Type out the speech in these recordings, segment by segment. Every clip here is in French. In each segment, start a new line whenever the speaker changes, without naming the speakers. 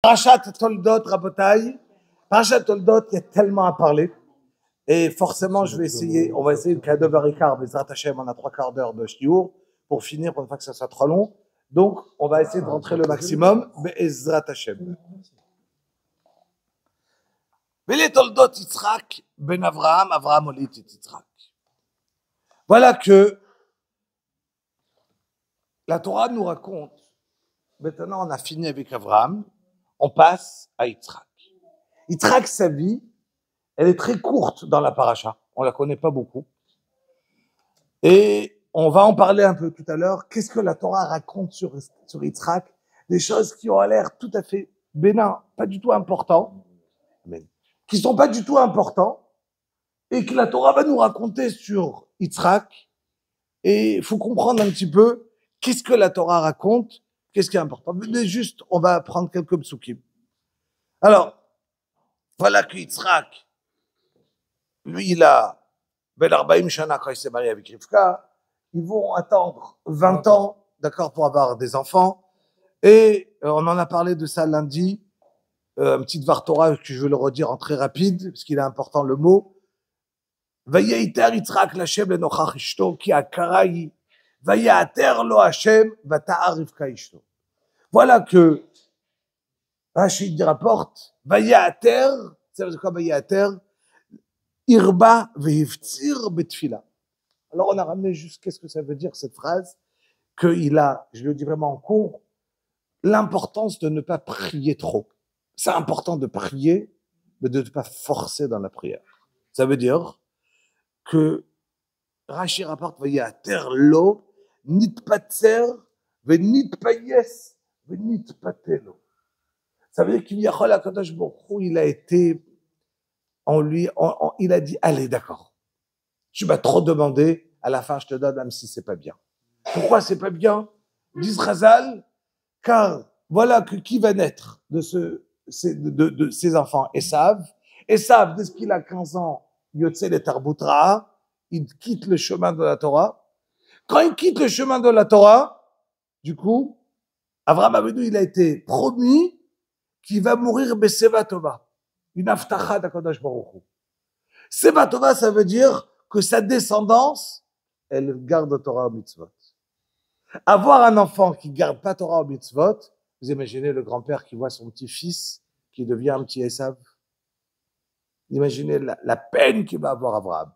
Parashat Toldot, Rabotai. Parashat Toldot, il y a tellement à parler. Et forcément, on va essayer de faire 2h15, Bezrat Hashem, on a 3/4 d'heure de shiur pour finir, pour ne pas que ça soit trop long. Donc, on va essayer de rentrer le maximum, Bezrat Hashem. Vele Toldot Yitzhak ben Avraham, Avraham olit Yitzhak. Voilà que la Torah nous raconte, maintenant on a fini avec Avraham, on passe à Yitzhak. Yitzhak, sa vie, elle est très courte dans la paracha. On la connaît pas beaucoup. Et on va en parler un peu tout à l'heure. Qu'est-ce que la Torah raconte sur Yitzhak? Des choses qui ont l'air tout à fait bénin, pas du tout importants, qui sont pas du tout importants, et que la Torah va nous raconter sur Yitzhak. Et il faut comprendre un petit peu qu'est-ce que la Torah raconte, qu'est-ce qui est important. Mais juste, on va prendre quelques psukim. Alors, voilà que Yitzhak, lui, il a Ben Arbaïm Shana quand il s'est marié avec Rivka. Ils vont attendre 20 ans, d'accord, pour avoir des enfants. Et on en a parlé de ça lundi. Un petit Dvar Torah que je vais le redire en très rapide, parce qu'il est important le mot. Vayeiter Yitzhak l'Hashem lenochach ishto ki akarai vayater lo Hashem vata'ar Rivka ishto. Voilà que Rachid rapporte Vayater, ça veut dire quoi Vayater? Irba vehiftzir betfila. Alors on a ramené juste qu'est-ce que ça veut dire cette phrase, qu'il a, je le dis vraiment en cours, l'importance de ne pas prier trop. C'est important de prier, mais de ne pas forcer dans la prière. Ça veut dire que Rashi rapporte Vayater lo nitpatzer venitpayes venitpatelo. Ça veut dire qu'il y a HaKadosh Baruch Hu, il a été en lui, il a dit, allez, d'accord. Tu m'as trop demandé, à la fin, je te donne, même si c'est pas bien. Pourquoi c'est pas bien? Disent Chazal, car voilà que qui va naître de ces enfants? Esav, dès qu'il a 15 ans, Yotzel et Tarbutra, il quitte le chemin de la Torah. Quand il quitte le chemin de la Torah, du coup, Avraham Avinu, il a été promis qu'il va mourir Beseva Tova. Une aftacha d'Akadosh Baruch Hu. Seva Tova, ça veut dire que sa descendance, elle garde Torah au mitzvot. Avoir un enfant qui garde pas Torah au mitzvot, vous imaginez le grand-père qui voit son petit-fils qui devient un petit Esav. Imaginez la peine qu'il va avoir Abraham.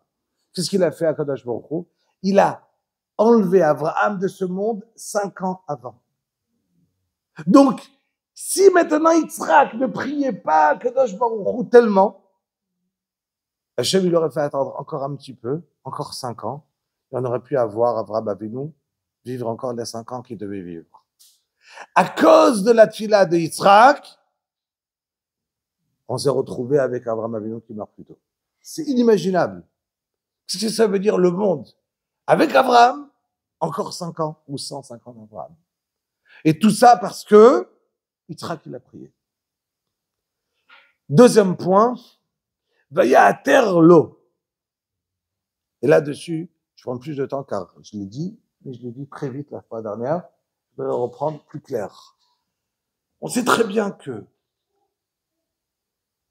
Qu'est-ce qu'il a fait à Kadosh Baruch Hu? Il a enlevé Abraham de ce monde 5 ans avant. Donc, si maintenant Yitzhak ne priait pas Kadosh Baruch Hu tellement, Hachem, il aurait fait attendre encore un petit peu, encore 5 ans, et on aurait pu avoir Avraham Avinu vivre encore les 5 ans qu'il devait vivre. À cause de la tfila de Yitzhak, on s'est retrouvé avec Avraham Avinu qui meurt plus tôt. C'est inimaginable. Qu'est-ce que ça veut dire le monde? Avec Avraham, encore 5 ans ou 105 ans d'Avraham. Et tout ça parce que Yitzhak, il a prié. Deuxième point, Vayater lo. Et là-dessus, je prends plus de temps car je l'ai dit, mais je l'ai dit très vite la fois dernière. Je vais le reprendre plus clair. On sait très bien que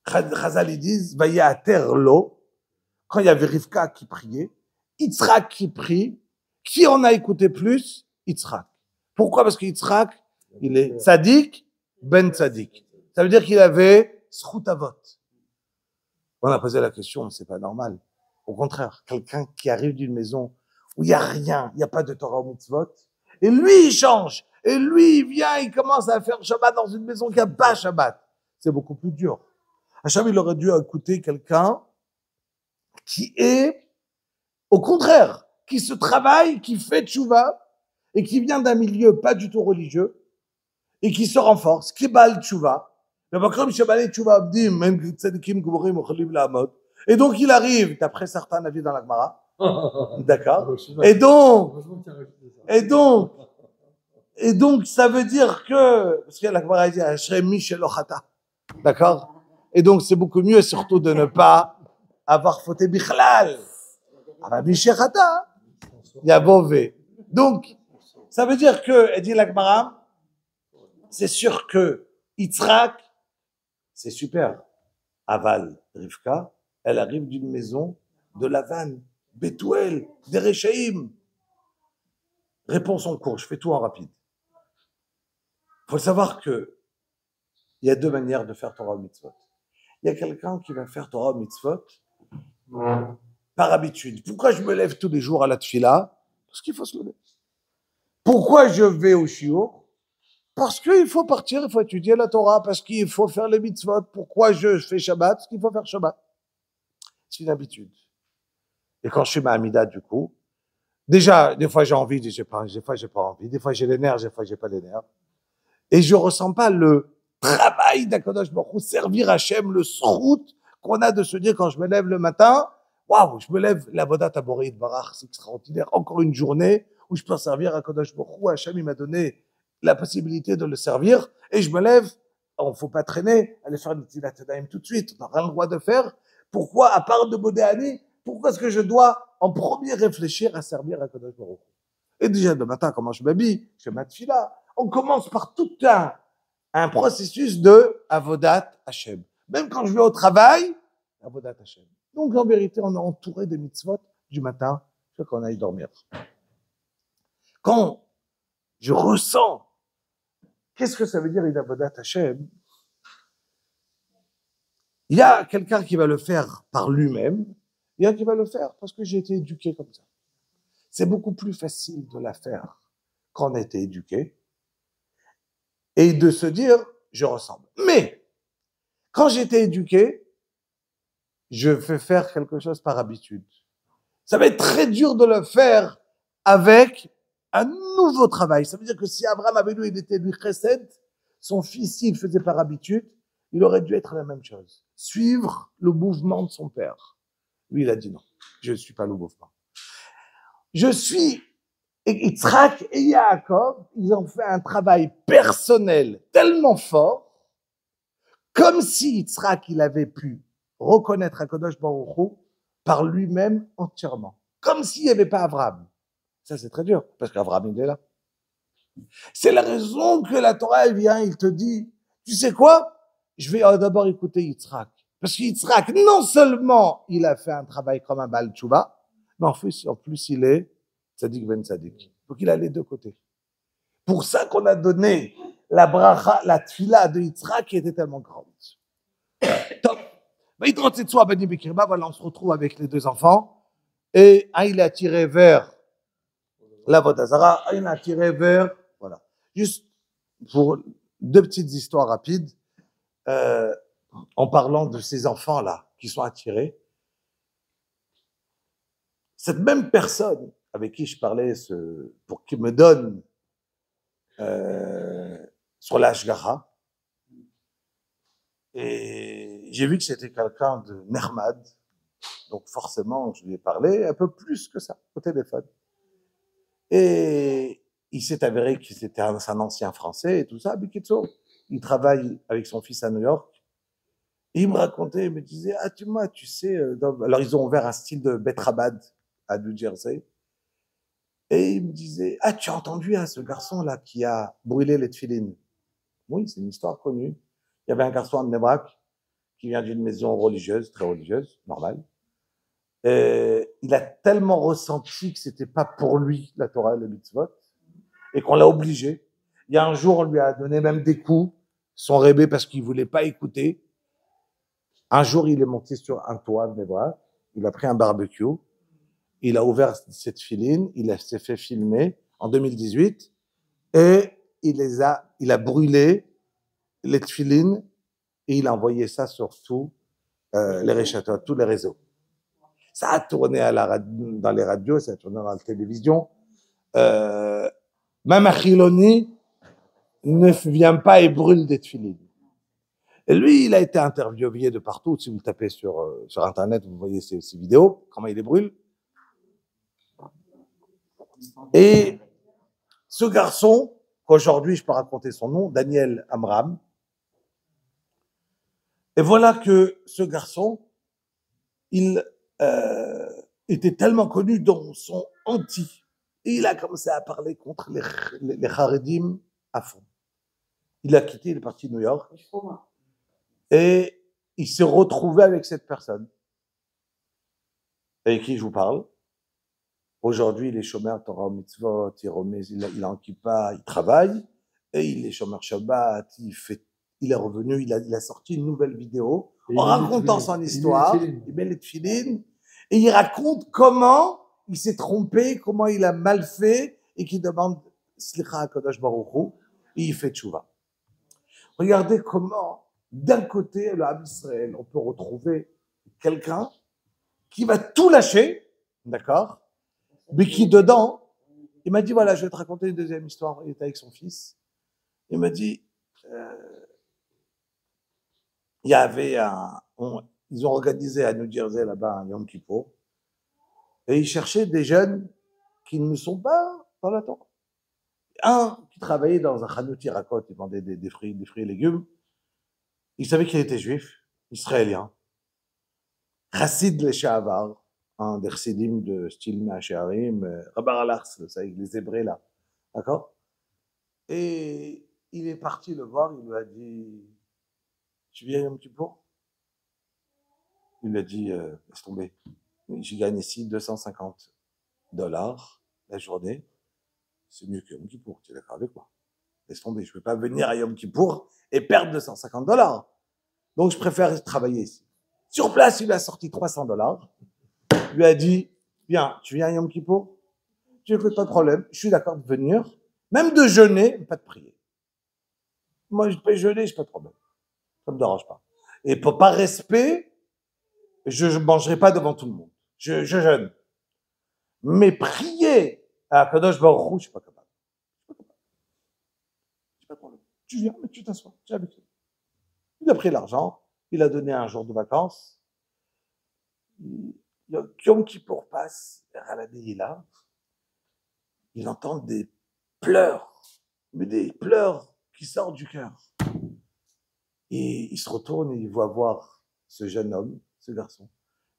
Chazal, ils disent Vayater lo. Quand il y avait Rivka qui priait, Yitzhak qui prie, qui en a écouté plus? Yitzhak. Pourquoi? Parce que Yitzhak, il est tzaddik, ben tzaddik. Ça veut dire qu'il avait zchut avot. On a posé la question, c'est pas normal. Au contraire, quelqu'un qui arrive d'une maison où il y a rien, il n'y a pas de Torah ou mitzvot, et lui, il change. Et lui, il vient, il commence à faire Shabbat dans une maison qui n'a pas Shabbat. C'est beaucoup plus dur. Hachem, il aurait dû écouter quelqu'un qui est, au contraire, qui se travaille, qui fait tchouva, et qui vient d'un milieu pas du tout religieux, et qui se renforce, qui bal tchouva. Et donc il arrive, d'après certains avis dans la Gemara, d'accord, et donc ça veut dire que, parce que la Gemara dit, d'accord, et donc c'est beaucoup mieux surtout de ne pas avoir fauté bichlal. Donc, ça veut dire que, elle dit la Gemara, c'est sûr que Yitzhak, c'est super. Aval, Rivka, elle arrive d'une maison de Lavan, Bethuel, des Réchaïm. Réponse en cours, je fais tout en rapide. Il faut savoir que il y a deux manières de faire Torah mitzvot. Il y a quelqu'un qui va faire Torah mitzvot par habitude. Pourquoi je me lève tous les jours à la tfila? Parce qu'il faut se lever. Pourquoi je vais au shiur? Parce qu'il faut partir, il faut étudier la Torah, parce qu'il faut faire les mitzvot. Pourquoi je fais Shabbat? Parce qu'il faut faire Shabbat. C'est une habitude. Et quand je fais ma Hamida, du coup, déjà, des fois j'ai envie, des fois j'ai pas envie, des fois j'ai les nerfs, des fois j'ai pas les nerfs. Et je ressens pas le travail d'Akadosh Baruch Hu, servir Hachem, le srout qu'on a de se dire quand je me lève le matin, waouh, je me lève, la Vodat Aborit Barach, c'est extraordinaire, encore une journée où je peux servir Akadosh Baruch Hu, Hachem il m'a donné la possibilité de le servir, et je me lève, on faut pas traîner, aller faire le Tilat Yadayim tout de suite, on n'a rien le droit de faire. Pourquoi, à part de Bodéani, pourquoi est-ce que je dois en premier réfléchir à servir Akadosh Baruch Hu? Et déjà le matin, comment je m'habille, je fais ma tfila. On commence par tout un processus de Avodat Hashem. Même quand je vais au travail, Avodat Hashem. Donc en vérité, on est entouré de mitzvot du matin jusqu'à qu'on aille dormir. Quand je ressens, qu'est-ce que ça veut dire une Avodat Hashem? Il y a quelqu'un qui va le faire par lui-même, il y a qui va le faire parce que j'ai été éduqué comme ça. C'est beaucoup plus facile de la faire quand on a été éduqué et de se dire, je ressemble. Mais, quand j'étais éduqué, je fais faire quelque chose par habitude. Ça va être très dur de le faire avec un nouveau travail. Ça veut dire que si Abraham avait lui, il était lui chesed, son fils, s'il faisait par habitude, il aurait dû être la même chose. Suivre le mouvement de son père. Lui, il a dit non, je ne suis pas le mouvement. Je suis et Yitzhak et Yaakov, ils ont fait un travail personnel tellement fort, comme si Yitzhak, il avait pu reconnaître Akadosh Baruch Hu par lui-même entièrement. Comme s'il n'y avait pas Abraham. Ça, c'est très dur, parce qu'Abraham, il est là. C'est la raison que la Torah, elle vient, il te dit, tu sais quoi? Je vais d'abord écouter Yitzhak. Parce que Yitzhak, non seulement il a fait un travail comme un Baal Tshuva, mais en plus, il est Tzadik ben Tzadik. Donc il a les deux côtés. Pour ça qu'on a donné la bracha, la tfila de Yitzhak qui était tellement grande. Top. Voilà, on se retrouve avec les deux enfants. Et un, il est attiré vers la Vodazara, un, il est attiré vers, voilà. Juste pour deux petites histoires rapides, en parlant de ces enfants-là qui sont attirés. Cette même personne avec qui je parlais, pour qu'il me donne sur la Hashgacha, et j'ai vu que c'était quelqu'un de Nermad, donc forcément je lui ai parlé un peu plus que ça au téléphone. Et il s'est avéré que c'était un ancien Français et tout ça. Bikitso, il travaille avec son fils à New York. Et il me racontait, il me disait, ah tu sais, alors ils ont ouvert un style de Betrabad à New Jersey. Et il me disait, ah, tu as entendu ce garçon-là qui a brûlé les tefilines? Oui, c'est une histoire connue. Il y avait un garçon à Nebrak qui vient d'une maison religieuse, très religieuse, normale. Et il a tellement ressenti que c'était pas pour lui la Torah et le mitzvot, et qu'on l'a obligé. Il y a un jour, on lui a donné même des coups, son rébé, parce qu'il voulait pas écouter. Un jour, il est monté sur un toit de Nebrak, il a pris un barbecue, il a ouvert cette filine, il s'est fait filmer en 2018 et il a brûlé les tefilines et il a envoyé ça sur tous les réchatos, tous les réseaux. Ça a tourné dans les radios, ça a tourné dans la télévision. Même un Chiloni ne vient pas et brûle des tefilines. Et lui, il a été interviewé de partout. Si vous le tapez sur Internet, vous voyez ces vidéos, comment il les brûle. Et ce garçon, qu'aujourd'hui je peux raconter son nom, Daniel Amram, et voilà que ce garçon, il était tellement connu dans son anti, et il a commencé à parler contre les Haredim à fond. Il a quitté, il est parti de New York, Et il s'est retrouvé avec cette personne. Avec qui je vous parle. Aujourd'hui, il est chômeur Torah mitzvot, il est en kippa, il travaille, et il est chômeur Shabbat, il est revenu, il a sorti une nouvelle vidéo en racontant son histoire, il met les tefilines, et il raconte comment il s'est trompé, comment il a mal fait, et qu'il demande Slicha à Kadosh Baruch Hu, et il fait tchouva. Regardez comment, d'un côté, le Ham Israël, on peut retrouver quelqu'un qui va tout lâcher, d'accord, mais qui dedans, il m'a dit, voilà, je vais te raconter une deuxième histoire. Il était avec son fils. Il m'a dit, il y avait ils ont organisé à New Jersey, là-bas, un Yom Kippur, et ils cherchaient des jeunes qui ne sont pas dans la Torah. Un qui travaillait dans un chanout Tirakot, il vendait des fruits et légumes. Il savait qu'il était juif, israélien, chassid leshavar, un des chassidim de style Me'asharim, Rabbar Alars, avec les Hébreux là, d'accord? Et il est parti le voir, il lui a dit, tu viens Yom Kippour? Il lui a dit, laisse tomber, j'ai gagné ici $250 la journée, c'est mieux que Yom Kippour, tu es d'accord avec moi? Laisse tomber, je ne peux pas venir à Yom Kippour et perdre $250. Donc je préfère travailler ici. Sur place, il lui a sorti $300. Il lui a dit, viens, tu viens à Yom Kippour? Tu n'écoutes pas de problème, je suis d'accord de venir, même de jeûner, pas de prier. Moi, je peux jeûner, je n'ai pas de problème. Ça ne me dérange pas. Et pour par respect, je ne mangerai pas devant tout le monde. Je jeûne. Mais prier à Kadosh Baruch Hu, je ne suis pas capable. Je n'ai pas de problème. Tu viens, mais tu t'assois, tu es avec lui. Il a pris l'argent, il a donné un jour de vacances. Yom Kippour passe, vers la là, il entend des pleurs, mais des pleurs qui sortent du cœur. Et il se retourne et il voit voir ce jeune homme, ce garçon,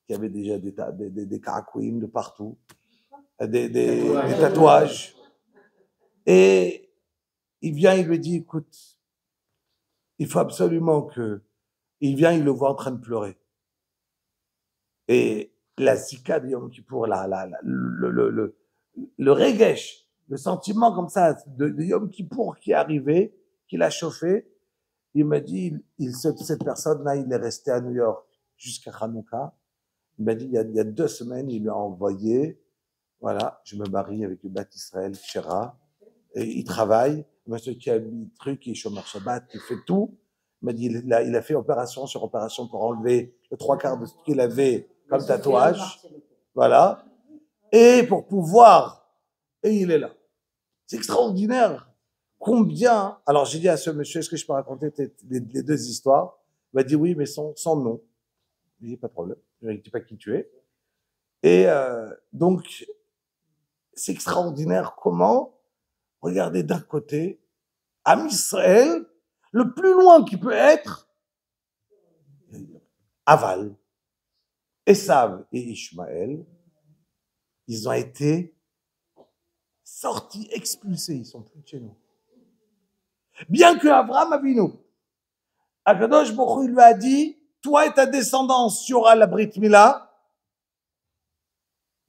qui avait déjà des karakouim de partout, des tatouages. Et il vient, il lui dit, écoute, il faut absolument que... Il vient, il le voit en train de pleurer. Et la zika de Yom Kippour, le regesh, le sentiment comme ça de Yom Kippour qui est arrivé, qui l'a chauffé, il m'a dit, cette personne-là, il est resté à New York jusqu'à Hanouka. Il m'a dit, il y a 2 semaines, il lui a envoyé, voilà, je me marie avec une Bat Israël, Shera, et il travaille, monsieur qui a mis le truc, il est chômeur Shabbat, il fait tout. Il m'a dit, il a fait opération sur opération pour enlever le 3/4 de ce qu'il avait comme tatouage, voilà, et pour pouvoir, et il est là. C'est extraordinaire. Combien, alors j'ai dit à ce monsieur, est-ce que je peux raconter les 2 histoires? Il m'a dit oui, mais sans nom. Je lui ai dit pas de problème, je ne dis pas qui tu es. Et donc, c'est extraordinaire comment, regardez d'un côté, Am Israël, le plus loin qui peut être, Aval, Esav et Ishmaël, ils ont été sortis, expulsés, ils sont plus chez nous. Bien que Abraham Avinu, Akadosh Baruch Hu lui a dit, toi et ta descendance, tu auras la Brit Mila.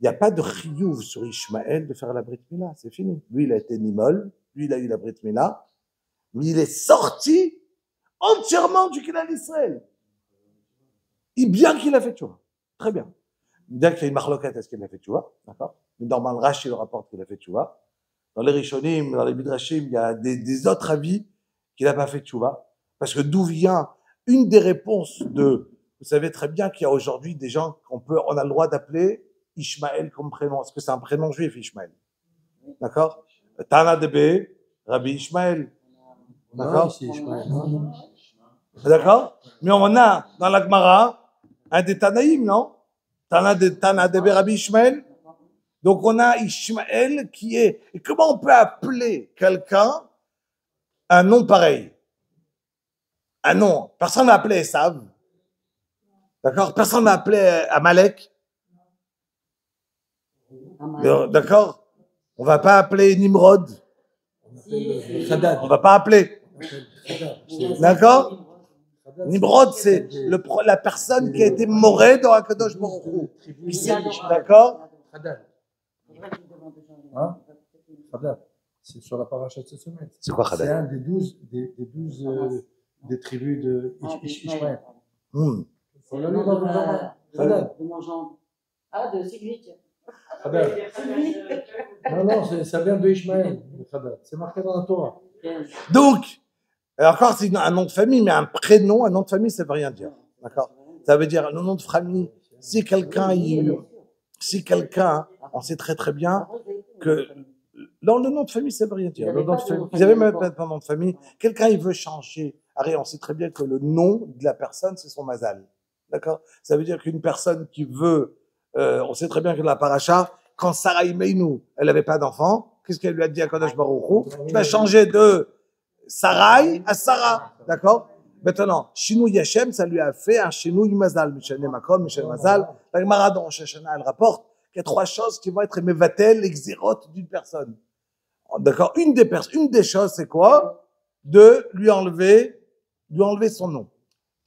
Il n'y a pas de chiyuv sur Ishmaël de faire la Brit Mila, c'est fini. Lui, il a été nimol, lui, il a eu la Brit Mila, mais il est sorti entièrement du Kilal Israël. Et bien qu'il a fait tchouva. Très bien. Bien qu'il y a une marloquette, est-ce qu'il a fait tchouva, d'accord? Mais normalement, Rashi le rapporte qu'il a fait tchouva. Dans les Rishonim, dans les Midrashim, il y a des autres avis qu'il n'a pas fait tchouva. Parce que d'où vient une des réponses de, vous savez très bien qu'il y a aujourd'hui des gens on a le droit d'appeler Ishmaël comme prénom. Est-ce que c'est un prénom juif, Ishmaël? D'accord? Tana Debe, Rabbi Ishmaël. D'accord? D'accord? Mais on a dans la Gemara un des Tanaïm, non? Tana Debe, Rabbi Ishmaël. Donc on a Ishmaël qui est... Et comment on peut appeler quelqu'un un nom pareil? Un nom. Personne n'a appelé Esav. D'accord? Personne n'a appelé Amalek. D'accord? On va pas appeler Nimrod. On va pas appeler. D'accord? Nimrod, c'est la personne qui a été morée dans Akadosh Baruch Hu. D'accord?
Hein? C'est sur la paracha de cette semaine.
C'est quoi Khadad?
C'est un des 12 des tribus de Ishmaël.
On
l'a lu dans le Khadad.
De Sigrid.
Khadad. Non, ça vient de Ishmaël, le Khadad. C'est marqué dans la Torah.
Donc, encore, c'est un nom de famille, mais un prénom, un nom de famille, ça veut rien dire. D'accord? Ça veut dire le nom de famille. Si quelqu'un, on sait très très bien que dans le nom de famille, ça veut rien dire. Le nom de famille, vous avez même pas de nom de famille. Quelqu'un, il veut changer. Allez, on sait très bien que le nom de la personne, c'est son mazal. D'accord? Ça veut dire qu'une personne qui veut, on sait très bien que dans la paracha, quand Sarah Imeinu, elle n'avait pas d'enfant, qu'est-ce qu'elle lui a dit à Kadosh Baruch Hu? Tu vas changer de Sarai à Sarah. D'accord? Maintenant, Shinou Yashem, ça lui a fait un Shinou Mazal. Michel Makom, Michel Mazal. La Gemara dans Rosh Hashanah, elle rapporte qu'il y a 3 choses qui vont être mevatel, les xérotes d'une personne. D'accord? Une des choses, c'est quoi? De lui enlever son nom.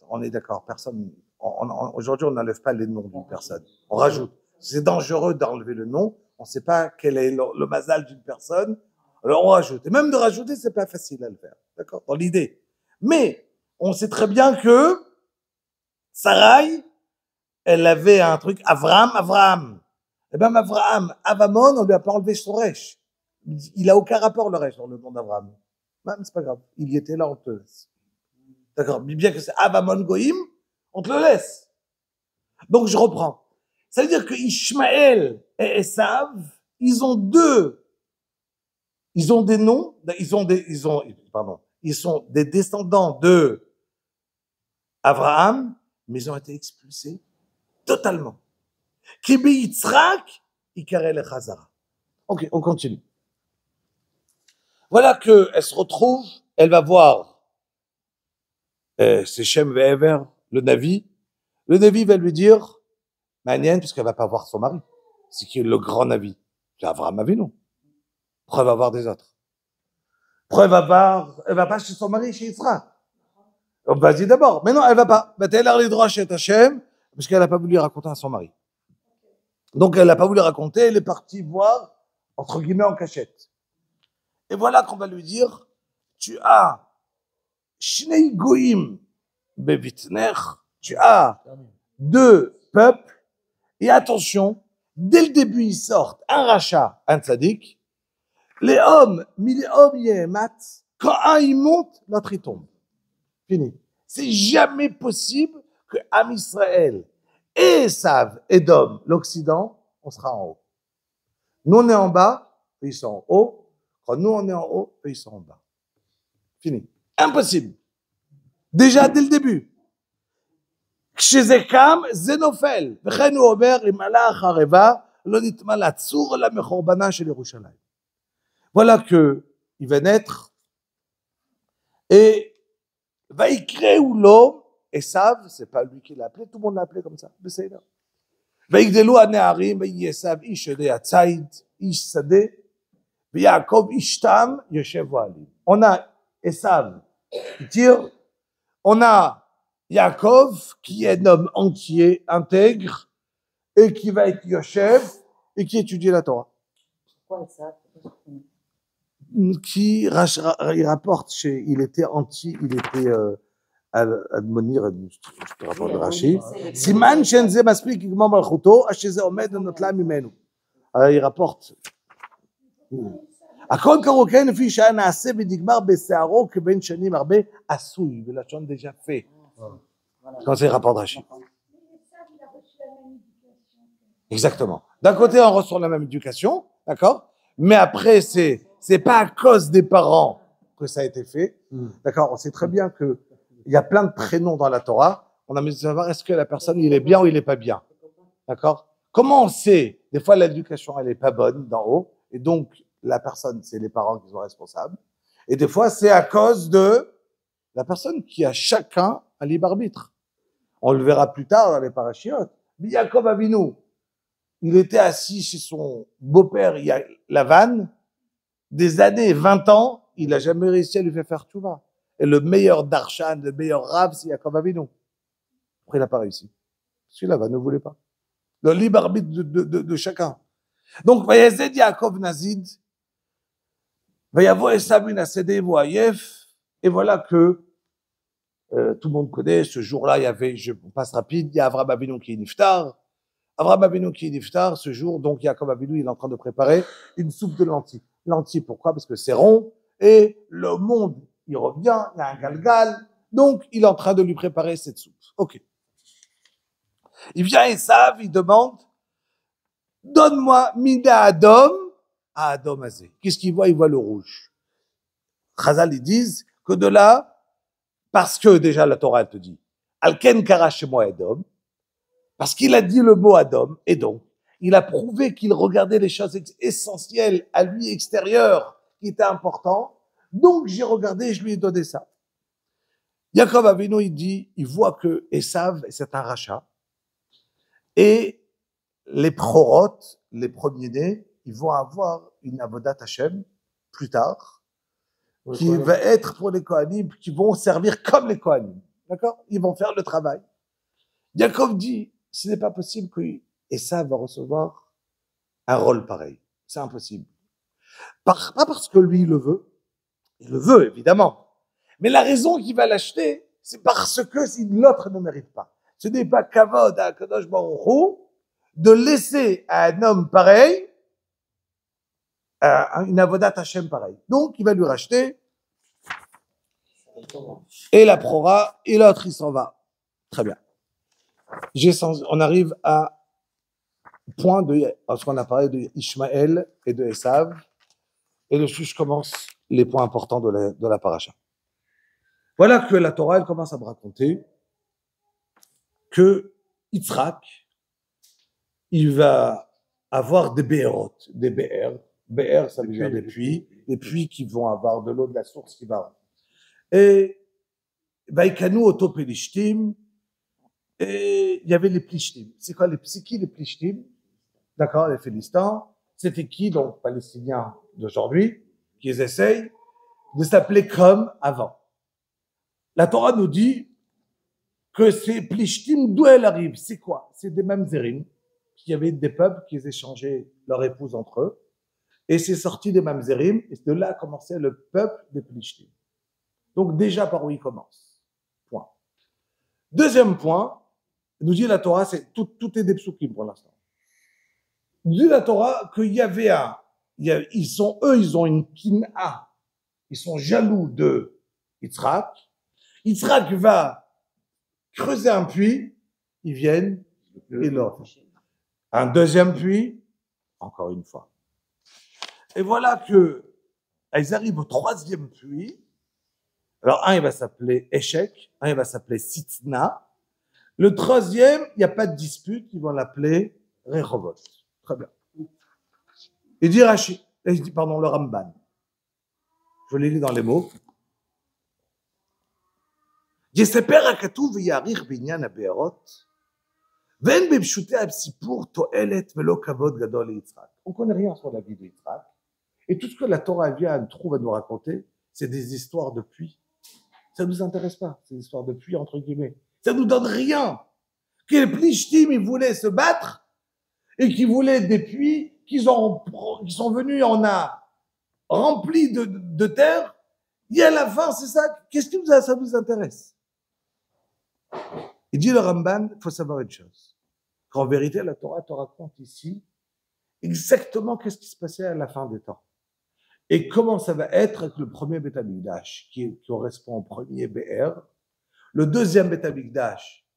On est d'accord, personne, aujourd'hui, on n'enlève pas les noms d'une personne. On rajoute. C'est dangereux d'enlever le nom. On ne sait pas quel est le mazal d'une personne. Alors, on rajoute. Et même de rajouter, c'est pas facile à le faire. D'accord? Dans l'idée. Mais, on sait très bien que Sarai, elle avait un truc, Avraham. Eh bien, Avamon, on lui a pas enlevé son resh. Il a aucun rapport, le resh, dans le nom d'Avraham. Même, c'est pas grave. Il y était là, on te le laisse. D'accord? Bien que c'est Avamon Goïm, on te le laisse. Donc, je reprends. Ça veut dire que Ishmaël et Esav, ils ont des noms, ils sont des descendants de Abraham, mais ils ont été expulsés totalement. Kibi Yitzhak, Ikarel Chazara. Ok, on continue. Voilà qu'elle se retrouve, elle va voir c'est Shem Ve'ever, le Navi. Le Navi va lui dire, Manienne, puisqu'elle va pas voir son mari, c'est qui est le grand Navi. C'est Abraham Avinu. Pourquoi elle va voir des autres? Pourquoi elle va pas chez son mari, chez Yitzhak? Vas-y d'abord. Mais non, elle va pas. Elle a les droits chez Hachem, parce qu'elle n'a pas voulu raconter à son mari. Donc, elle n'a pas voulu raconter, elle est partie voir, entre guillemets, en cachette. Et voilà qu'on va lui dire, tu as Shnei Goïm Bevitner, tu as 2 peuples, et attention, dès le début, ils sortent un rachat, un tzaddik, les hommes, yemat, quand un il monte, l'autre il tombe. Fini. C'est jamais possible que Am Israël et Esav, Edom, l'Occident, on sera en haut. Nous on est en bas, eux ils sont en haut. Quand nous on est en haut, eux ils sont en bas. Fini. Impossible. Déjà dès le début. כשזקם זה נופל, וכן הוא אומר אם הלך ערבה לא נטמא לצור למחורבנה של ירושלים. Voilà que il va naître et ויקרא הוא לו עשיו, c'est pas lui qui l'a appelé, tout le monde l'a appelé comme ça, בסדר. ויגדלו הנערים ויהי עשיו איש שדה הציד, איש שדה, ויעקב איש תם יושב אוהלים. On a עשיו qui tire, on a Yaakov, qui est un homme entier, intègre, et qui va être Yoshev, et qui étudie la Torah.
Pourquoi ça?
Il rapporte, il était Admonir, je te rapporte de Rashi. Siman shenze maspik igmor malchuto, asheze omed notla mimenu. Alors il rapporte. הכל קראו כן לפי שהיה נעשה ונגמר בשערו כבן שנים הרבה עשוי, בלשון déjà fait. Quand c'est le rapport de Rachid. Exactement. D'un côté, on reçoit la même éducation, d'accord? Mais après, c'est pas à cause des parents que ça a été fait. D'accord? On sait très bien que il y a plein de prénoms dans la Torah. On a besoin de savoir est-ce que la personne, il est bien ou il est pas bien. D'accord? Comment on sait? Des fois, l'éducation, elle est pas bonne d'en haut. Et donc, la personne, c'est les parents qui sont responsables. Et des fois, c'est à cause de la personne qui a chacun un libre arbitre. On le verra plus tard dans les parachiotes. Mais Yaakov Avinu, il était assis chez son beau-père Lavan, des années, 20 ans, il n'a jamais réussi à lui faire tchouva. et le meilleur darshan, le meilleur Rav, c'est Yaakov Avinu. Après, il n'a pas réussi. Celui-là ne voulait pas. Le libre arbitre de chacun. Donc, Vayazed Yaakov Nazid, Vayavo Esav min Asedeh Voyef, et voilà que tout le monde connaît, ce jour-là, il y avait, je passe rapide, il y a Avraham Avinu qui est niftar. Avraham Avinu qui est niftar, ce jour, donc Yaakov Avinu, il est en train de préparer une soupe de lentilles. Lentilles, pourquoi? Parce que c'est rond, et le monde, il revient, il y a un galgal, donc il est en train de lui préparer cette soupe. Ok. Il vient Esav, il demande, donne-moi Mida Adom à Adom Azé. Qu'est-ce qu'il voit? Il voit le rouge. Chazal, ils disent que de là, parce que déjà la Torah, elle te dit, Alken Kara Shemo Adom, parce qu'il a dit le mot Adom, et donc, il a prouvé qu'il regardait les choses essentielles à lui extérieures qui étaient importantes. Donc, j'ai regardé et je lui ai donné ça. Yaakov Avinu, il dit, il voit que Esav, c'est un rachat. Et les prorotes, les premiers-nés, ils vont avoir une avodat Hashem plus tard, qui va être pour les Kohanim, qui vont servir comme les Kohanim. D'accord? Ils vont faire le travail. Yaakov dit, ce n'est pas possible que Esav va recevoir un rôle pareil. C'est impossible. Pas parce que lui, il le veut, évidemment. Mais la raison qu'il va l'acheter, c'est parce que si l'autre ne mérite pas. Ce n'est pas kavod à Kadosh Baruch Hu de laisser à un homme pareil une avodat Hashem pareil. Donc, il va lui racheter et la prora et l'autre, il s'en va. Très bien. On arrive à point parce qu'on a parlé de Ishmaël et de Esav, et dessus je commence les points importants de la paracha. Voilà que la Torah, elle commence à me raconter que Yitzhak, il va avoir des béerot, des béers. Béer, ça veut dire des puits qui vont avoir de l'eau de la source qui va. Et Baïkanou, Oto Pelishtim, et il y avait les Plishtim. C'est qui les Plishtim? D'accord, les Philistins. C'était qui, donc, Palestiniens d'aujourd'hui, qui essayent de s'appeler comme avant. La Torah nous dit que ces Plishtim, d'où elles arrivent? C'est quoi? C'est des Mamzerim, qui avaient des peuples qui échangeaient leurs épouses entre eux. Et c'est sorti des Mamzerim, et de là a commencé le peuple des Plishtim. Donc déjà par où il commence. Point. Deuxième point, nous dit la Torah, c'est tout est des psukim pour l'instant. Nous dit la Torah qu'il y avait ils ont une kin'a, ils sont jaloux de Yitzhak. Yitzhak va creuser un puits, ils viennent et l'offrent. Un deuxième puits, encore une fois. Et voilà que ils arrivent au troisième puits. Alors, un, il va s'appeler Échec, un, il va s'appeler Sitna. Le troisième, il n'y a pas de dispute, ils vont l'appeler Rehovot. Très bien. Il dit le Ramban. Je l'ai lu dans les mots. יספר הכתוב ויעריך בעניין הבארות, ואין בפשוטי הסיפור תועלת ולא כבוד גדול ליצחק. On ne connaît rien sur la vie de Yitzhak. Et tout ce que la Torah trouve à nous raconter, c'est des histoires de puits. Ça ne nous intéresse pas, ces histoires de puits, entre guillemets. Ça ne nous donne rien. Que les Plishtim, ils voulaient se battre et qu'ils voulaient des puits qui sont venus, on a rempli de terre. Et à la fin, c'est ça. Qu'est-ce que ça nous intéresse? Il dit le Ramban, il faut savoir une chose. Qu'en vérité, la Torah te raconte ici exactement qu'est-ce qui se passait à la fin des temps. Et comment ça va être avec le premier Beth Amikdash, qui correspond au premier Be'er, le deuxième Beth Amikdash,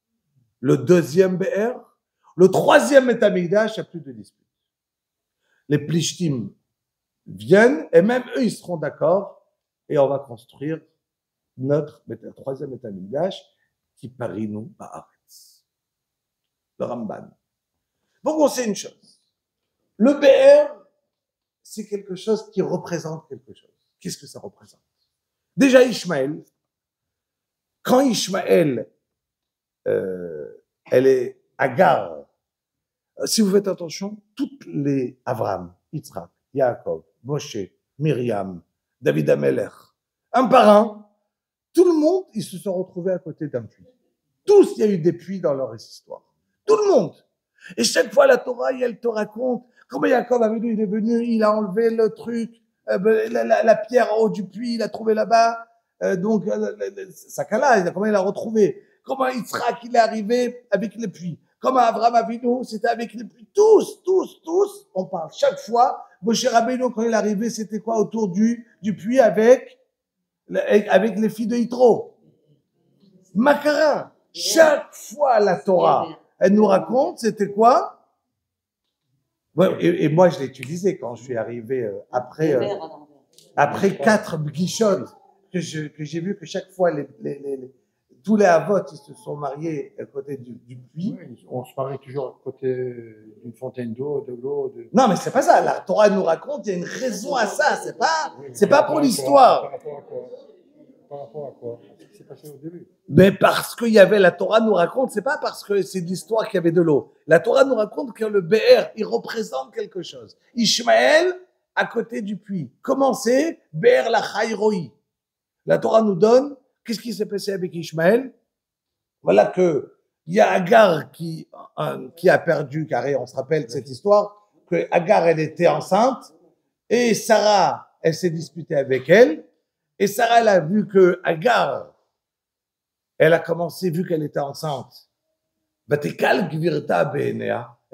le deuxième Be'er, le troisième Beth Amikdash, il n'y a plus de dispute. Les Plishtim viennent, et même eux, ils seront d'accord, et on va construire notre troisième Beth Amikdash, qui parinu ba'aretz. Le Ramban. Donc on sait une chose. Le Be'er, c'est quelque chose qui représente quelque chose. Qu'est-ce que ça représente? Déjà, Ishmaël, quand Ishmaël, elle est Agar, si vous faites attention, toutes les Avraham, Yitzhak, Yaakov, Moshe, Myriam, David Amelech, un par un, tout le monde, ils se sont retrouvés à côté d'un puits. Tous, il y a eu des puits dans leur histoire. Tout le monde. Et chaque fois, la Torah, elle te raconte comment Yaakov Avinu, il est venu, il a enlevé le truc, la pierre en haut du puits, il a trouvé là-bas. Donc, Sakala, comment il a retrouvé? Comment Yitzhak, il est arrivé avec les puits? Comment Abraham Avinu, c'était avec les puits? Tous, on parle chaque fois. Moshe Rabbeinu, quand il est arrivé, c'était quoi autour du puits avec les filles de Yitro? Makara. Chaque fois, la Torah, elle nous raconte, c'était quoi? Ouais, et moi, je l'ai utilisé quand je suis arrivé après 4 guichottes que j'ai vu que chaque fois, tous les avots, ils se sont mariés à côté du puits.
Oui, on se marie toujours à côté d'une fontaine d'eau, de l'eau.
Non, mais c'est pas ça. La Torah nous raconte, il y a une raison à ça. C'est pas pour l'histoire.
Par rapport à quoi? Qu'est-ce qui s'est passé au début?
Mais parce qu'il y avait, la Torah nous raconte, c'est pas parce que c'est de l'histoire qu'il y avait de l'eau. La Torah nous raconte que le Be'er, il représente quelque chose. Ishmaël, à côté du puits. Comment c'est? Be'er la Chayroi. La Torah nous donne, qu'est-ce qui s'est passé avec Ishmaël? Voilà que, il y a Agar qui a perdu, car on se rappelle de cette histoire, que Agar, elle était enceinte, et Sarah, elle s'est disputée avec elle, et Sarah, elle a vu que Agar, elle a commencé, vu qu'elle était enceinte, elle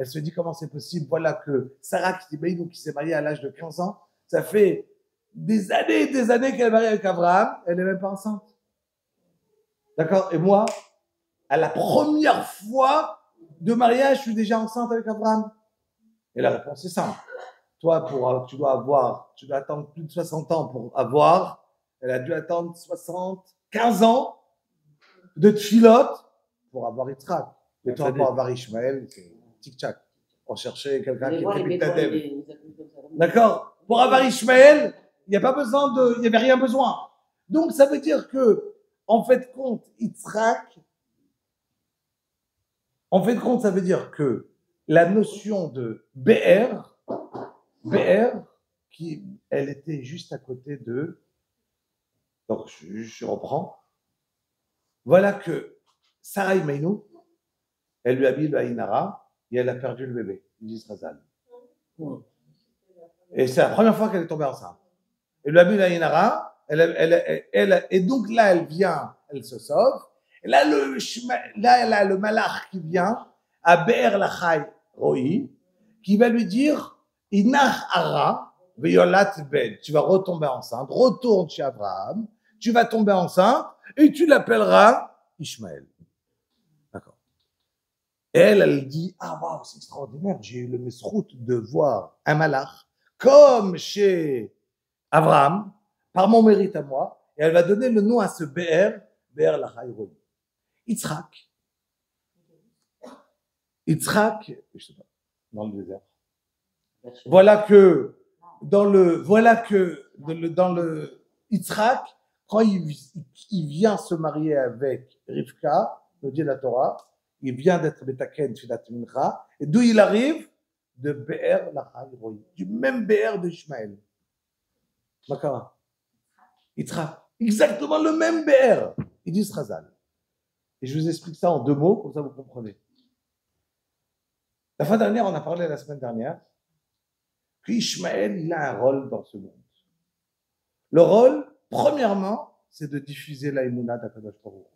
se dit comment c'est possible, voilà que Sarah qui s'est mariée à l'âge de 15 ans, ça fait des années qu'elle est mariée avec Abraham, elle n'est même pas enceinte. D'accord? Et moi, à la première fois de mariage, je suis déjà enceinte avec Abraham. Et la réponse est simple. Toi, tu dois attendre plus de 60 ans pour avoir. Elle a dû attendre 15 ans de tfilote pour avoir Yitzhak. Et toi, pour avoir Ishmaël, c'est tic-tac. On cherchait quelqu'un qui était Bitadev. D'accord? Pour avoir Ishmaël, il n'y avait rien besoin. Donc, ça veut dire que, en fait, Yitzhak, ça veut dire que la notion de BR, elle était juste à côté de. Donc, je reprends. Voilà que Sarah Imeinu, elle lui a mis le Haïnara et elle a perdu le bébé, d'Israël. Et c'est la première fois qu'elle est tombée enceinte. Elle lui a mis le Haïnara, et donc là, elle vient, elle se sauve. Et là, elle a le malach qui vient à Be'er Lachai Roi, qui va lui dire Inach Ara, Veyolat Ben, tu vas retomber enceinte, retourne chez Abraham, tu vas tomber enceinte et tu l'appelleras Ishmaël. D'accord. Et elle dit ah waouh, c'est extraordinaire, j'ai eu le mesrout de voir un malach comme chez Abraham, par mon mérite à moi, et elle va donner le nom à ce Be'er Lachai Roi. Yitzhak, je sais pas, dans le désert. Voilà que dans le Yitzhak, quand il vient se marier avec Rivka, nous dit la Torah, il vient d'être Betaken Filat Mincha, et d'où il arrive? De Be'er Lachai Roi, du même Be'er de Ishmaël. Makara. Yitzhak, exactement le même Be'er. Il dit Srazal. Et je vous explique ça en 2 mots, comme ça vous comprenez. La fin dernière, on a parlé la semaine dernière, que Ishmaël, il a un rôle dans ce monde. Le rôle, premièrement, c'est de diffuser la Emouna d'Akadosh Baruch Hu.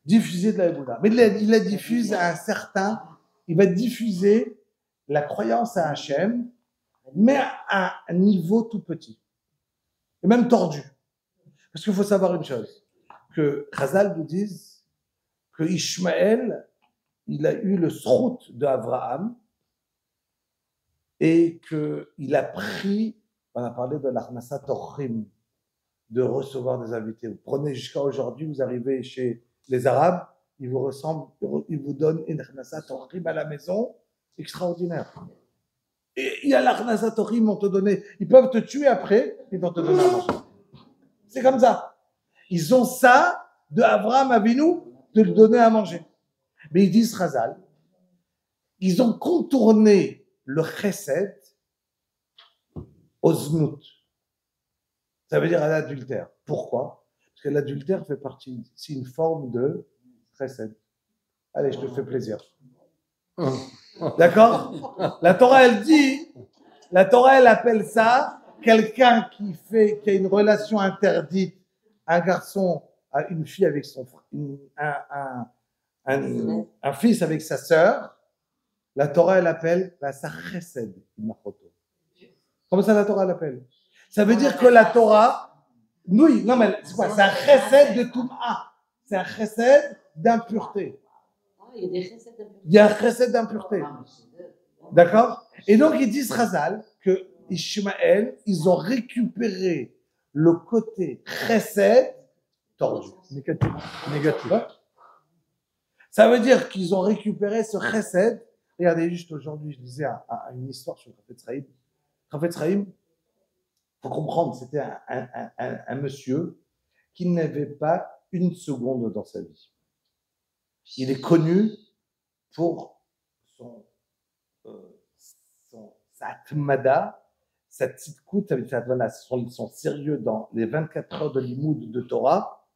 Diffuser de la Emouna. Mais il la diffuse à il va diffuser la croyance à Hachem, mais à un niveau tout petit. Et même tordu. Parce qu'il faut savoir une chose, que Chazal nous dise que Ishmaël, il a eu le srout d'Abraham et qu'il a pris, on a parlé de l'Arnasat Orchim, de recevoir des invités. Vous prenez jusqu'à aujourd'hui, vous arrivez chez les Arabes, ils vous donnent une Arnasat Orchim à la maison, extraordinaire. Et il y a l'Arnasat Orchim, ils peuvent te tuer après, ils vont te donner à manger. C'est comme ça. Ils ont ça de Abraham Avinu, de le donner à manger. Mais ils disent Chazal, ils ont contourné le chesed au znout. Ça veut dire à l'adultère. Pourquoi? Parce que l'adultère fait partie, c'est une forme de chesed. Allez, je te fais plaisir. D'accord? La Torah, elle appelle ça quelqu'un qui a une relation interdite, un garçon, une fille avec son frère, un fils avec sa sœur. La Torah, elle appelle ça chesed. Comment ça la Torah l'appelle? Ça veut dire que la Torah, oui, non mais c'est quoi? C'est un chesed de Toum'a. C'est un chesed d'impureté.
Il y a des chesed d'impureté.
Il y a un chesed d'impureté. D'accord? Et donc ils disent Chazal que Ishmaël, ils ont récupéré le côté chesed tordu. Négatif. Ça veut dire qu'ils ont récupéré ce chesed. Regardez, juste aujourd'hui, je disais une histoire sur le Chafetz Chaim. Chafetz Chaim, faut comprendre, c'était un monsieur qui n'avait pas une seconde dans sa vie. Il est connu pour sa atmada, sa tzidkout, son sérieux dans les 24 heures de limoud de Torah.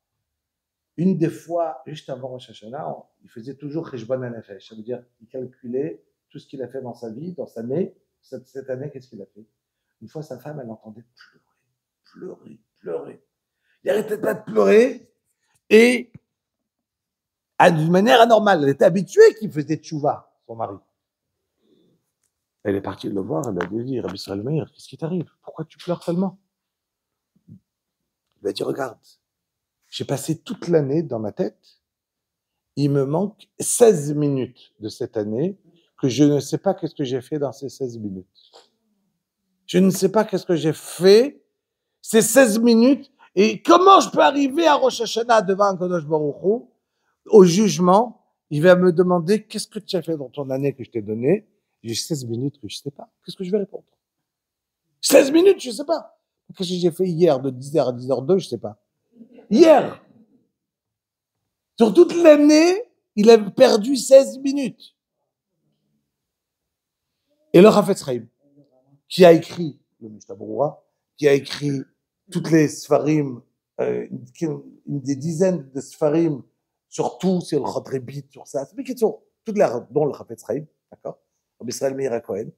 Une des fois, juste avant Rosh Hashanah, il faisait toujours Cheshbon HaNefesh. Ça veut dire qu'il calculait tout ce qu'il a fait dans sa vie, dans sa année. Cette année, qu'est-ce qu'il a fait? Une fois, sa femme, elle entendait pleurer. Il n'arrêtait pas de pleurer et d'une manière anormale. Elle était habituée qu'il faisait tchouva, son mari. Elle est partie le voir, elle a dit, Rabbi Israël Meir, qu'est-ce qui t'arrive? Pourquoi tu pleures tellement? Il a dit, regarde, j'ai passé toute l'année dans ma tête, il me manque 16 minutes de cette année que je ne sais pas qu'est-ce que j'ai fait dans ces 16 minutes. Je ne sais pas qu'est-ce que j'ai fait ces 16 minutes et comment je peux arriver à Rosh Hashanah devant Kadosh Baruch Hu, au jugement, il va me demander qu'est-ce que tu as fait dans ton année que je t'ai donnée. J'ai 16 minutes que je ne sais pas. Qu'est-ce que je vais répondre? 16 minutes, je ne sais pas. Qu'est-ce que j'ai fait hier de 10h à 10h02, je ne sais pas. Hier. Sur toute l'année, il a perdu 16 minutes. Et le Chafetz Chaim, qui a écrit le Mishnah Berurah, qui a écrit toutes les Sfarim, des dizaines de Sfarim, sur tout, sur le Chotrébit, sur ça, mais qui sont toutes les, dont le Chafetz Chaim, d'accord? Rabbi Israël Meir Cohen.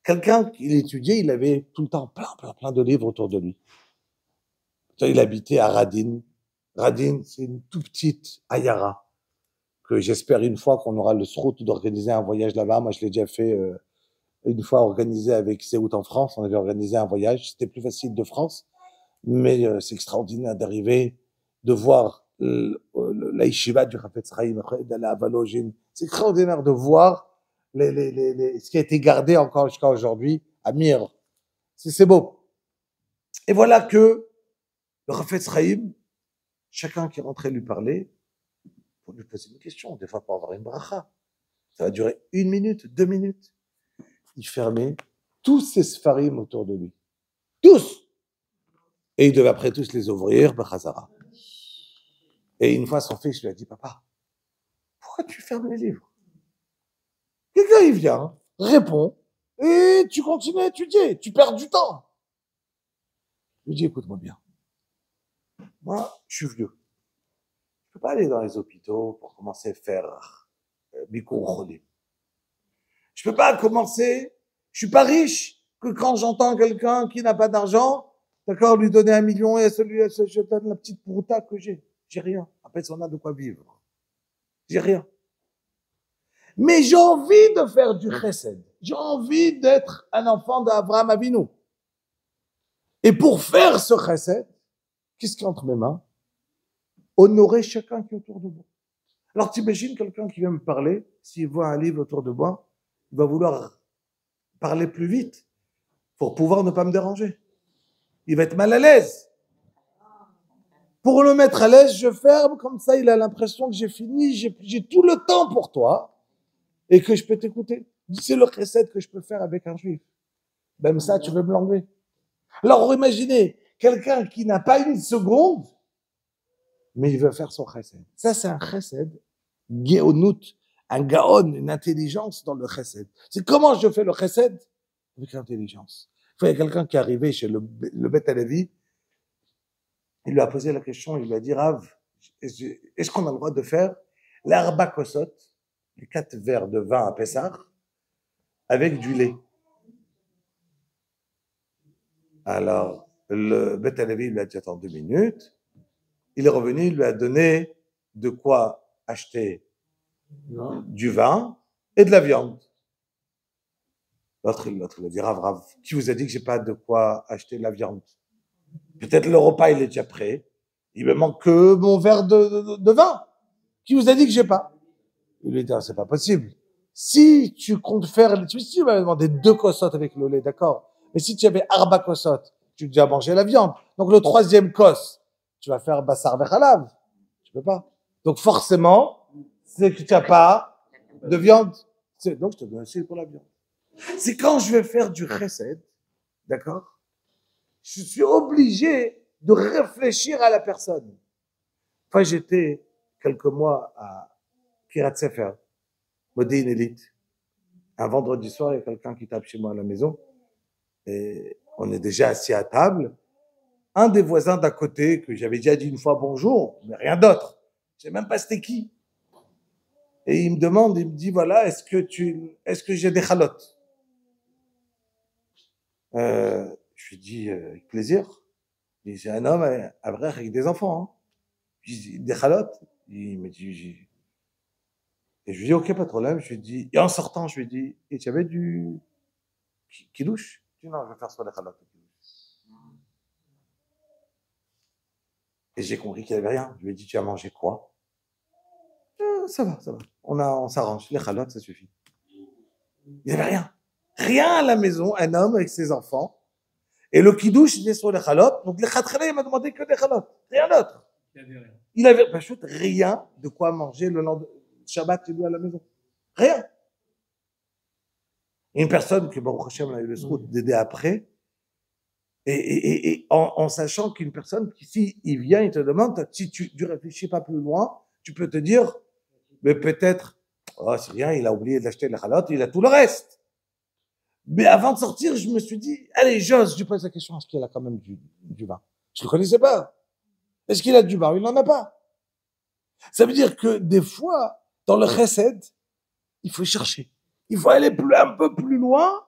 Quelqu'un qui l'étudiait, il avait tout le temps plein de livres autour de lui. Il habitait à Radin. Radin, c'est une toute petite ayara que j'espère une fois qu'on aura le srout d'organiser un voyage là-bas. Moi, je l'ai déjà fait une fois organisé avec Seout en France. On avait organisé un voyage. C'était plus facile de France, mais c'est extraordinaire d'arriver, de voir la yeshiva du Chafetz Chaim, d'aller à Valogine. C'est extraordinaire de voir ce qui a été gardé encore jusqu'à aujourd'hui à Mir. C'est beau. Et voilà que le Chafetz Chaim, chacun qui rentrait lui parler, pour lui poser une question, des fois pour avoir une bracha. Ça va durer 1 minute, 2 minutes. Il fermait tous ses sfarim autour de lui. Tous! Et il devait après tous les ouvrir, Bechazara. Et une fois, son fils lui a dit, papa, pourquoi tu fermes les livres? Quelqu'un, il vient, répond, et tu continues à étudier, tu perds du temps. Je lui dis, écoute-moi bien. Moi, je suis vieux. Je ne peux pas aller dans les hôpitaux pour commencer à faire Bikour Cholim. Je ne peux pas commencer, je ne suis pas riche, que quand j'entends quelqu'un qui n'a pas d'argent, d'accord, lui donner 1 million et à celui je donne la petite prouta que j'ai. J'ai rien. Après, on a de quoi vivre. J'ai rien. Mais j'ai envie de faire du chesed. J'ai envie d'être un enfant d'Abraham Avinu. Et pour faire ce chesed, qu'est-ce qui est entre mes mains? Honorer chacun qui est autour de moi. Alors t'imagines quelqu'un qui vient me parler, s'il voit un livre autour de moi, il va vouloir parler plus vite pour pouvoir ne pas me déranger. Il va être mal à l'aise. Pour le mettre à l'aise, je ferme, comme ça il a l'impression que j'ai fini, j'ai tout le temps pour toi et que je peux t'écouter. C'est le chesed que je peux faire avec un juif. Même ça, tu veux me l'enlever. Alors imaginez, quelqu'un qui n'a pas 1 seconde, mais il veut faire son chesed. Ça, c'est un chesed, géonout, un gaon, une intelligence dans le chesed. C'est comment je fais le chesed? Avec l'intelligence. Il y a quelqu'un qui est arrivé chez le Beth Halevi, il lui a posé la question, il lui a dit, Rav, est-ce qu'on a le droit de faire l'arba kosot, les 4 verres de vin à Pessah, avec du lait? Alors, le Beth Halevi lui a dit, attends 2 minutes. Il est revenu, il lui a donné de quoi acheter du vin et de la viande. L'autre, il a dit, Rav, qui vous a dit que j'ai pas de quoi acheter de la viande? Peut-être le repas, il est déjà prêt. Il me manque que mon verre de vin. Qui vous a dit que j'ai pas? Il lui a dit, c'est pas possible. Si tu comptes faire, si tu m'avais demandé 2 kosot avec le lait, d'accord. Mais si tu avais arba kosot, tu dois manger la viande. Donc le 3e kos, tu vas faire bassar vechalav. Tu peux pas. Donc forcément, c'est que tu n'as pas de viande. Donc je te donne aussi pour la viande. C'est quand je vais faire du chesed, d'accord? Je suis obligé de réfléchir à la personne. Enfin, j'étais quelques mois à Kirat Sefer, Modéine Élite. Un vendredi soir, il y a quelqu'un qui tape chez moi à la maison. Et on est déjà assis à table. Un des voisins d'à côté, que j'avais déjà dit une fois bonjour, mais rien d'autre. Je sais même pas c'était qui. Et il me demande, il me dit, voilà, est-ce que j'ai des chalotes? Je lui dis, avec plaisir. C'est un homme, un vrai, avec des enfants. Hein. Je dis, des chalotes? Il me dit, et je lui dis, ok, pas de problème. Je lui dis, et en sortant, je lui dis, et tu avais du kidouche? Je dis, non, je vais faire sur les chalotes. Et j'ai compris qu'il n'y avait rien. Je lui ai dit, tu as mangé quoi? Ça va. On s'arrange. Les chalotes, ça suffit. Il n'y avait rien. Rien à la maison, un homme avec ses enfants. Et le kidouche, il est sur les chalotes. Donc, les khatkhale, il m'a demandé que des chalotes. Rien d'autre. Il avait rien de quoi manger le lendemain. Shabbat, il doit à la maison. Rien. Une personne que Baruch Hashem a eu le soin d'aider après, et en sachant qu'une personne qui, si il vient, il te demande, si tu réfléchis pas plus loin, tu peux te dire, mais peut-être, oh, c'est rien, il a oublié d'acheter les chalotes, il a tout le reste. Mais avant de sortir, je me suis dit, allez, j'ose, je lui pose la question, est-ce qu'il a quand même du vin? Je le connaissais pas. Est-ce qu'il a du vin? Il n'en a pas. Ça veut dire que des fois, dans le chesed, il faut chercher. Il faut aller un peu plus loin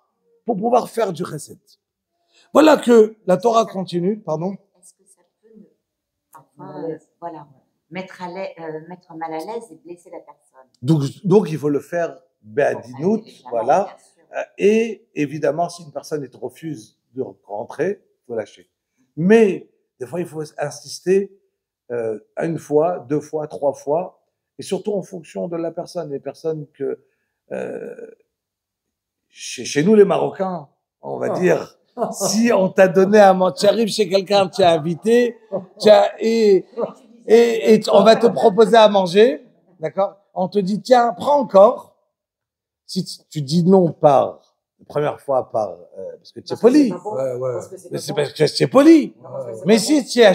pour pouvoir faire du chesed. Voilà que la Torah continue, pardon.
Est-ce que ça peut voilà, mettre mal à l'aise et blesser la personne?
Donc il faut le faire be'adinout, voilà. Et évidemment, si une personne refuse de rentrer, il faut lâcher. Mais des fois, il faut insister une fois, 2 fois, 3 fois, et surtout en fonction de la personne. Les personnes que chez nous les Marocains, on va dire, si on t'a donné un manger, tu arrives chez quelqu'un, tu as invité, et on va te proposer à manger, d'accord? On te dit tiens, prends encore. Si tu dis non la première fois parce que tu es poli. Mais c'est parce que tu es poli. Mais si tu es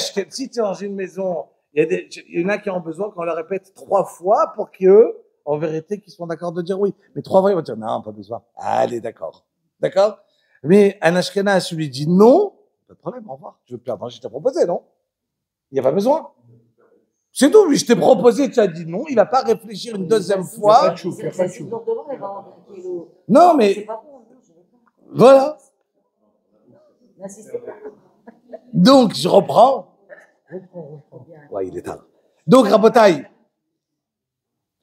dans une maison, il y en a qui ont besoin qu'on leur répète 3 fois pour qu'eux, en vérité, qu'ils soient d'accord de dire oui. Mais 3 fois, ils vont dire non, pas besoin. Allez, d'accord. D'accord? Mais un Ashkenaz lui dit non, pas de problème, au revoir. Je veux plus manger, je t'ai proposé, non? Il n'y a pas besoin. C'est tout, mais je t'ai proposé, tu as dit non, il va pas réfléchir une 2e fois. Non, mais voilà. Donc, je reprends. Ouais, il est tard. Donc, Rabotai.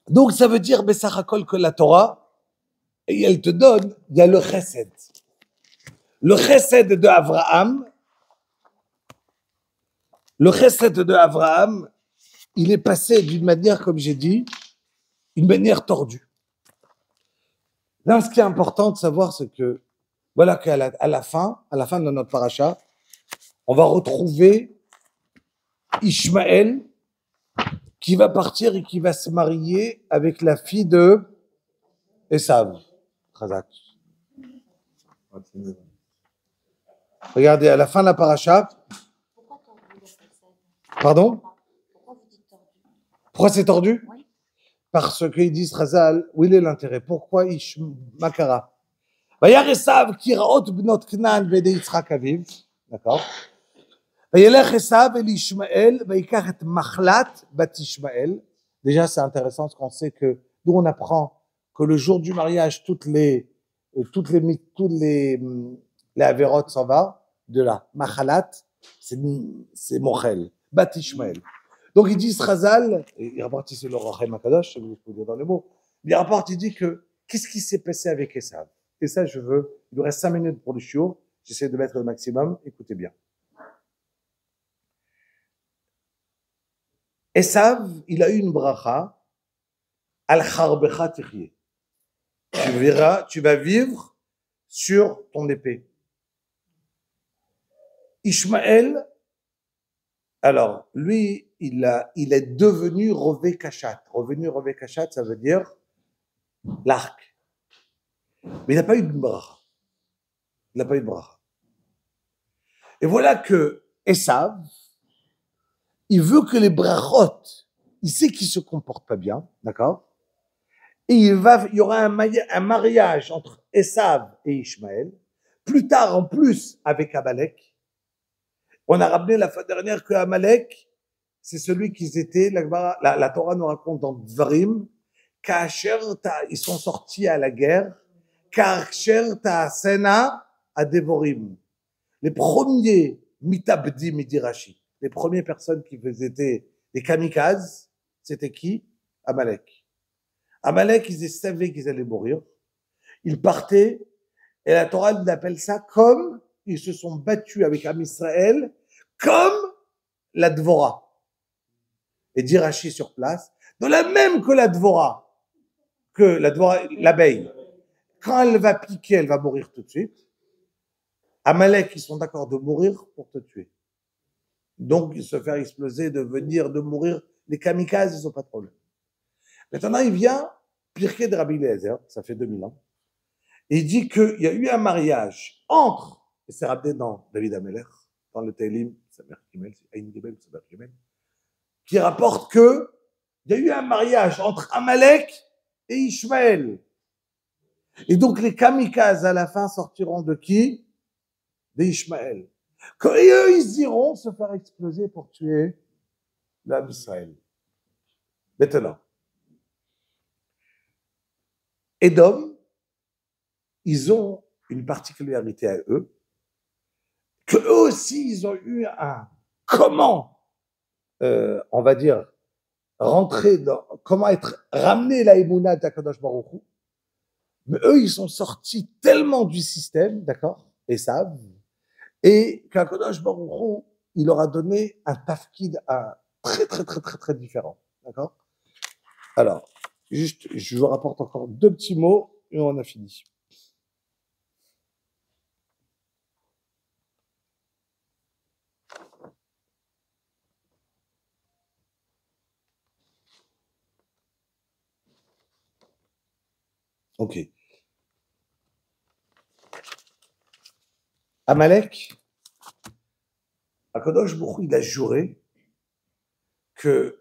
Donc, ça veut dire, Bessachakol, que la Torah, et elle te donne, il y a le chesed. Le chesed de Abraham, il est passé d'une manière, comme j'ai dit, une manière tordue. Là, ce qui est important de savoir, c'est que, voilà qu'à la fin de notre paracha, on va retrouver Ishmaël qui va partir et qui va se marier avec la fille de Esav. Regardez, à la fin de la paracha. Pardon? Pourquoi c'est tordu? Oui. Parce qu'ils disent, Razal, où il est l'intérêt? Pourquoi Makara? Vayar Esav kiraot bnot Knan vede Yitzchak aviv. D'accord? וילך עשיו אל ישמעאל ויקח את מחלת בת ישמעאל. Déjà, c'est intéressant parce qu'on sait que d'où on apprend que le jour du mariage, toutes les avérotes s'en vont de là. Machalat, c'est Mochel, Bat Ishmael. Donc ils disent Chazal, et il rapporte ici le Rachem Akadosh, je vous dire dans les mots, il rapporte, il dit que qu'est-ce qui s'est passé avec Esav? Et ça, il nous reste 5 minutes pour le shiur, j'essaie de mettre le maximum, écoutez bien. Esav, il a eu une bracha, al charbecha tichye. Tu verras, tu vas vivre sur ton épée. Ishmaël, alors, lui, il est devenu Rové Kachat. Rové Kachat, ça veut dire l'arc. Mais il n'a pas eu de bracha. Il n'a pas eu de bracha. Et voilà que Esav, il veut que les brachot, il sait qu'il se comporte pas bien, d'accord? Et il y aura un mariage entre Esav et Ishmaël. Plus tard, en plus, avec Amalek. On a ramené la fois dernière que Amalek, c'est celui qui était, la Torah nous raconte dans Dvarim, ils sont sortis à la guerre, Kasher Ta'asena à Devorim. Les premiers mitabdim, dit Rashi, les premières personnes qui étaient des kamikazes, c'était qui? Amalek. Amalek, ils savaient qu'ils allaient mourir. Ils partaient, et la Torah appelle ça comme ils se sont battus avec Am Israël, comme la Dvorah. Et dit Rashi sur place, de la même que la Dvorah, l'abeille, quand elle va piquer, elle va mourir tout de suite. Amalek, ils sont d'accord de mourir pour te tuer. Donc, ils se faire exploser, de mourir. Les kamikazes, ils n'ont pas de problème. Maintenant, il vient, Pirkei de Rabbi Eliezer, ça fait 2000 ans, et il dit qu'il y a eu un mariage entre, et c'est rappelé dans David Ameler, dans le Télim, qui rapporte que il y a eu un mariage entre Amalek et Ishmaël. Et donc les kamikazes à la fin sortiront de qui? De Ishmaël. Et eux, ils iront se faire exploser pour tuer l'âme d'Israël. Maintenant, Édom, ils ont une particularité à eux, que eux aussi, ils ont eu comment, on va dire, comment être ramené la Emouna d'Akadosh Baruch Hu. Mais eux, ils sont sortis tellement du système, d'accord, et savent, et qu'Akadosh Baruch Hu, il leur a donné un tafkid très différent, d'accord. Alors, juste, je vous rapporte encore 2 petits mots et on a fini. Ok. Amalek, Akadosh Baruch Hu, il a juré que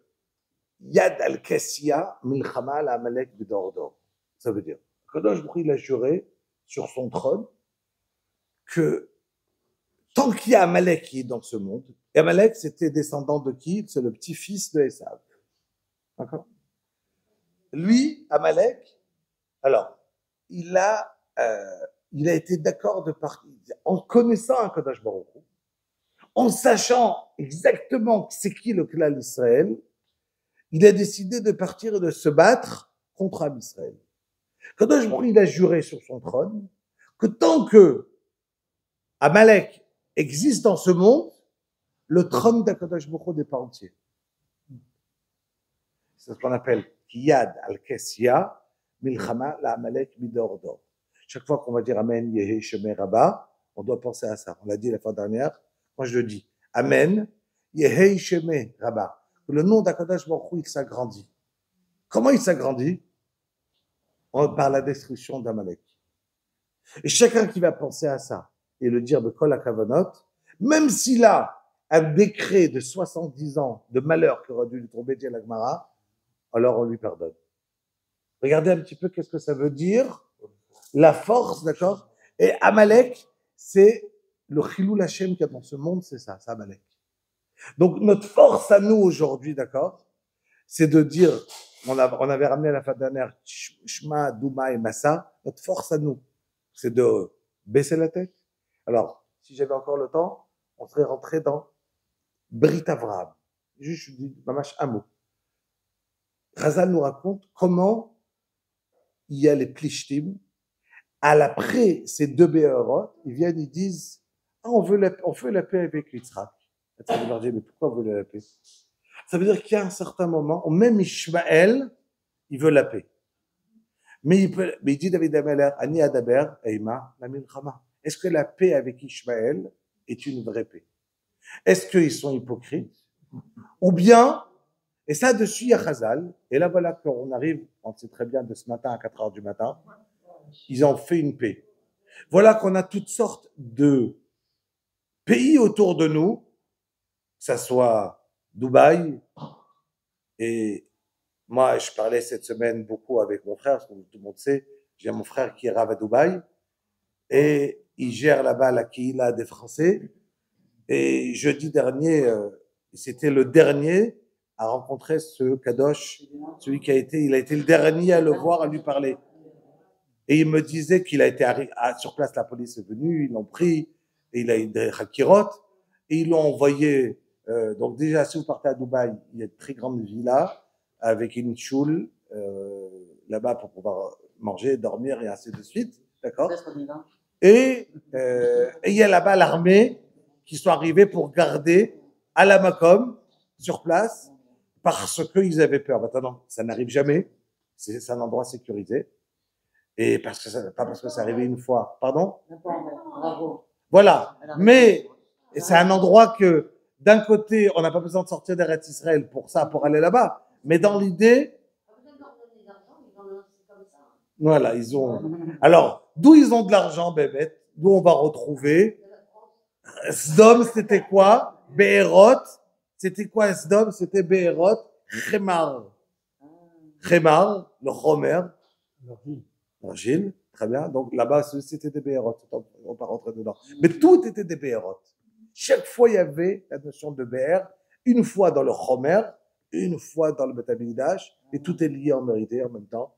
Yad al-Kessia milchama la Amalek b'dordor. Ça veut dire, Akadosh Baruch Hu, il a juré sur son trône que tant qu'il y a Amalek qui est dans ce monde, et Amalek, c'était descendant de qui? C'est le petit-fils de Esav. D'accord? Lui, Amalek, alors, il a été d'accord de partir, en connaissant Akadosh Baruch Hu, en sachant exactement c'est qui le clan d'Israël, il a décidé de partir et de se battre contre Am Israël. Akadosh Baruch Hu, il a juré sur son trône que tant que Amalek existe dans ce monde, le trône d'Akadosh Baruch Hu n'est pas entier. C'est ce qu'on appelle Kiyad al-Kessia, Milchama la Amalek midordor. Chaque fois qu'on va dire Amen, Yehi Shemei Rabba, on doit penser à ça. On l'a dit la fois dernière. Moi, je le dis. Amen, Yehi Shemei Rabba. Le nom d'Akadosh Baruch Hu, il s'agrandit. Comment il s'agrandit? Par la destruction d'Amalek. Et chacun qui va penser à ça et le dire de Kol HaKavanot, même s'il a un décret de 70 ans de malheur qui aurait dû lui tomber, dit la Gemara, alors on lui pardonne. Regardez un petit peu qu'est-ce que ça veut dire, la force, d'accord? Et Amalek, c'est le Chilul Hashem qu'il y a dans ce monde, c'est ça, c'est Amalek. Donc, notre force à nous aujourd'hui, d'accord, c'est de dire, on avait ramené la fin dernière, Shma, Douma et Massa, notre force à nous, c'est de baisser la tête. Alors, si j'avais encore le temps, on serait rentré dans Brit Avraham. Juste, je dis, mamash, un mot. Chazal nous raconte comment il y a les Plishtim. Après ces deux Béorot, ils viennent, ils disent, ah, on fait la paix avec Yitzhak. Ça veut leur dire, mais pourquoi vous voulez la paix? Ça veut dire qu'il y a un certain moment où même Ishmaël, il veut la paix. Mais il dit David Ameler, Ani Adaber, Eima, Namil Chama. Est-ce que la paix avec Ishmaël est une vraie paix? Est-ce qu'ils sont hypocrites? Ou bien, et ça dessus, il y a Chazal, et là voilà qu'on arrive, on sait très bien de ce matin à 4 heures du matin, ils ont fait une paix. Voilà qu'on a toutes sortes de pays autour de nous, que ça soit Dubaï, et moi, je parlais cette semaine beaucoup avec mon frère, parce que tout le monde sait, j'ai mon frère qui est rave à Dubaï, et il gère là-bas la Kihila des Français, et jeudi dernier, c'était le dernier à rencontrer ce Kadosh, celui qui il a été le dernier à le voir, à lui parler. Et il me disait qu'il a été sur place, la police est venue, ils l'ont pris, et il a eu des hakirot, et ils l'ont envoyé. Donc déjà, si vous partez à Dubaï, il y a une très grande villa avec une choule là-bas pour pouvoir manger, dormir et ainsi de suite, d'accord. Et il y a là-bas l'armée qui sont arrivés pour garder à la Makom sur place parce qu'ils avaient peur. Maintenant, ça n'arrive jamais. C'est un endroit sécurisé. Et pas parce que c'est arrivé une fois. Pardon?
Bravo.
Voilà. Mais c'est un endroit que, d'un côté, on n'a pas besoin de sortir d'Eretz Israël pour ça, pour aller là-bas. Mais dans l'idée, voilà, ils ont. Alors, d'où ils ont de l'argent, bébête? D'où on va retrouver? Sdom, c'était quoi? Be'erot. C'était quoi Sdom? C'était Be'erot. Chemar. Chemar, le Chomer. L'argile, très bien. Donc là-bas, c'était des Be'erot. On va pas rentrer dedans. Mais tout était des Be'erot. Chaque fois, il y avait la notion de Be'er. Une fois dans le Chomer, une fois dans le Beth Amikdash. Et tout est lié en mérité en même temps.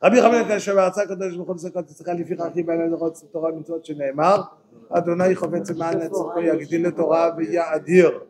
רבי חנניה כאשר בארצה הקדוש ברוך הוא לזכות ישראל לפיכך קיבל לראות תורה ומצוות שנאמר אדוני חפץ למען נצחו יגדיל לתורה ויאדיר